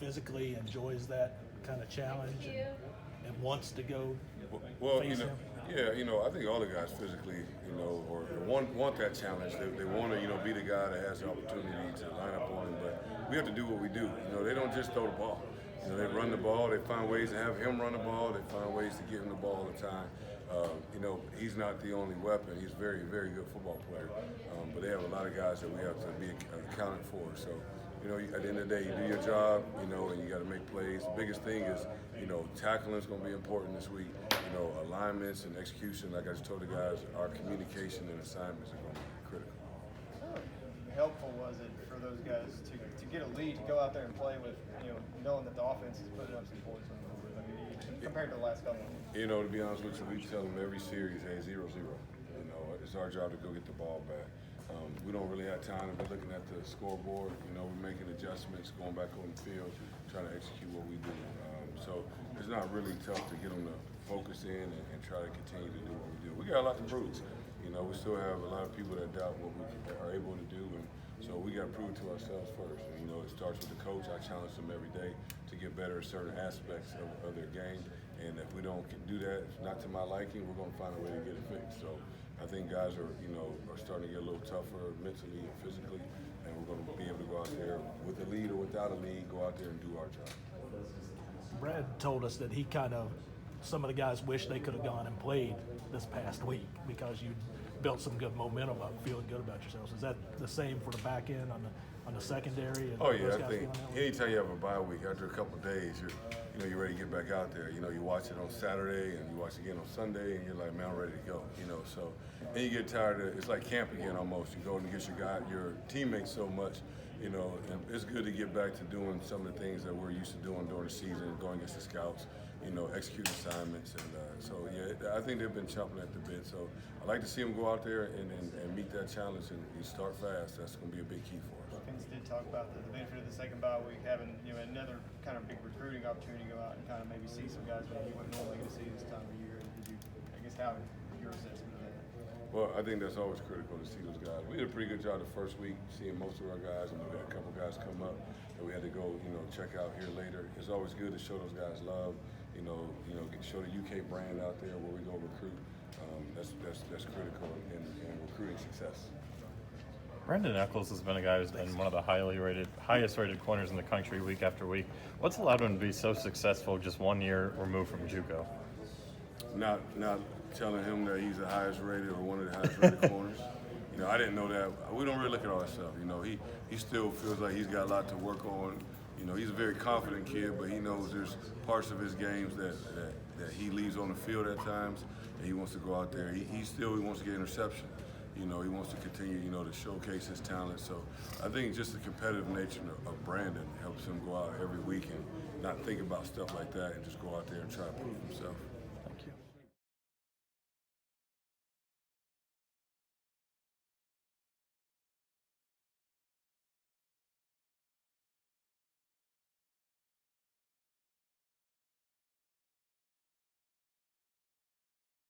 physically enjoys that kind of challenge and wants to go Well, face him? yeah, I think all the guys physically, or want that challenge. They want to, be the guy that has the opportunity to line up on him. But we have to do what we do. They don't just throw the ball. They run the ball. They find ways to have him run the ball. They find ways to give him the ball all the time. He's not the only weapon. He's a very, very good football player. But they have a lot of guys that we have to be accounted for. So, at the end of the day, you do your job, and you got to make plays. The biggest thing is, tackling is going to be important this week. Alignments and execution, like I just told the guys, our communication and assignments are going to be critical. How helpful was it for those guys to get a lead, to go out there and play with, knowing that the offense is putting up some points on the board? I mean, compared to the last couple. To be honest with you, we tell them every series, hey, 0-0. It's our job to go get the ball back. We don't really have time to be looking at the scoreboard. We're making adjustments, going back on the field, trying to execute what we do. So it's not really tough to get them to focus in and try to continue to do what we do. We got a lot to prove. We still have a lot of people that doubt what we are able to do, and so we got to prove it to ourselves first. And, it starts with the coach. I challenge them every day to get better at certain aspects of their game, and if we don't do that, if not to my liking, we're going to find a way to get it fixed. So I think guys are starting to get a little tougher mentally and physically, and we're going to be able to go out there with a lead or without a lead, go out there and do our job. Brad told us that some of the guys wish they could have gone and played this past week because you built some good momentum up, feeling good about yourselves. Is that the same for the back end on the secondary? Oh yeah, I think anytime you have a bye week, after a couple of days, you're ready to get back out there. You watch it on Saturday and you watch it again on Sunday, and you're like, man, I'm ready to go. So and you get tired of it. It's like camp again almost. You go and get your teammates so much. And it's good to get back to doing some of the things that we're used to doing during the season, going against the scouts, execute assignments. And so, I think they've been chomping at the bit. So I like to see them go out there and meet that challenge and start fast. That's going to be a big key for us. Vince did talk about the benefit of the second bye week, having another kind of big recruiting opportunity to go out and kind of maybe see some guys that you wouldn't normally get to see this time of year. Did you, how your assessment of that? Well, I think that's always critical to see those guys. We did a pretty good job the first week seeing most of our guys, and we had a couple guys come up that we had to go, check out here later. It's always good to show those guys love, show the UK brand out there where we go recruit. That's critical in recruiting success. Brandon Eccles has been a guy who's been one of the highest rated corners in the country week after week. What's allowed him to be so successful just 1 year removed from JUCO? Not telling him that he's the highest rated or one of the highest rated corners. I didn't know that. We don't really look at all that stuff. He still feels like he's got a lot to work on. He's a very confident kid, but he knows there's parts of his games that he leaves on the field at times, and he wants to go out there. He wants to get interception. He wants to continue, to showcase his talent. So I think just the competitive nature of Brandon helps him go out every week and not think about stuff like that and just go out there and try to prove himself.